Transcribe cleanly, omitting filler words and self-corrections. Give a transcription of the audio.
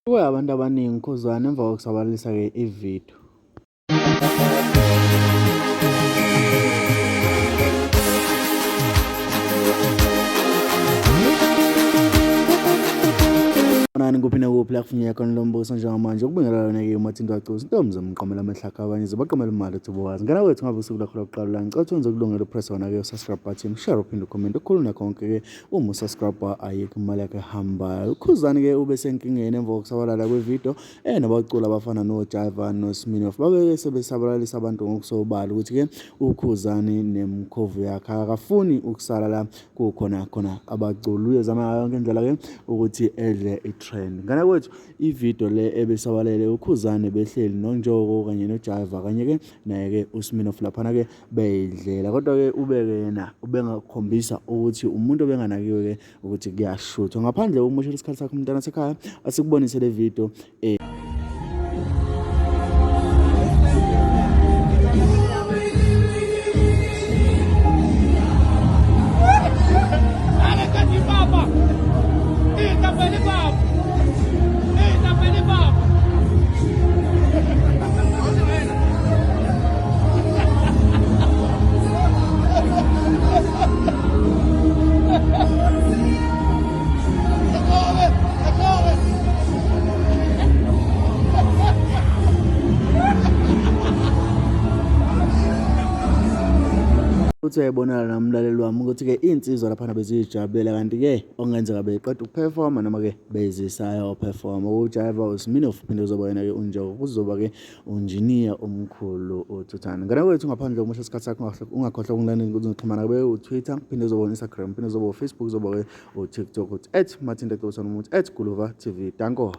Abantu abaningi khuzwana emva kokusabalalisa-ke ividiyo. Nani kuphina kuphi la kufuneka khona lo mbuso njengamanje ukubingelela yona-ke uMathinto Wacuza intombi zomqomela amahlaka abanye zibaqomela imali ethi bowazi ngana wethu ngabe usuku lakho lokuqala la ngicela wenze kulungela upress wona-ke usubscribe button share uphinde ucomment ukhuluma konke-ke uma usubscribe ayikho imali yakhe ehambayo ukhuzani-ke ube senkingeni emva kokusabalala kwevidiyo nabaculi abafana noJaiva noSminoff babe sebesabalalisa abantu ngokusobala ukuthi-ke ukhuzani nemkhovu yakhe akafuni ukusala la kukhona abaculi uyezama yonke indlela-ke ukuthi edle trend ngana kwethu ividiyo le ebesabalele ukhuzane behleli noNjoko kanye noJaiva kanye-ke naye-ke uSminoff laphana-ke beyidlela kodwa-ke ube-ke yena ubengakhombisa ukuthi umuntu obenganakiwe-ke ukuthi kuyashuthwa ngaphandle kokumoshela isikhathi sakho umntana sekhaya asikubonise le vidiyo ukuthi uyayibonala namlaleli wami ukuthi-ke iy'nsizwa laphana beziyijabulela kanti-ke okungenzeka beqeda ukuperforma noma-ke bezisayo performa uJaiva uSminoff phinde uzoba yena-ke uNjoko kuzoba-ke unjiniya omkhulu uThuthani ngana kwethu ngaphandle kokusho isikhathi sakho ungakhohlwa ukungilandela ukuthi ngixhumana kube uTwitter phinde uzoba Instagram phinde uzoba uFacebook uzoba-ke uTikTok uthi @Mathinto Wacuza noma uthi @Guluva TV danko.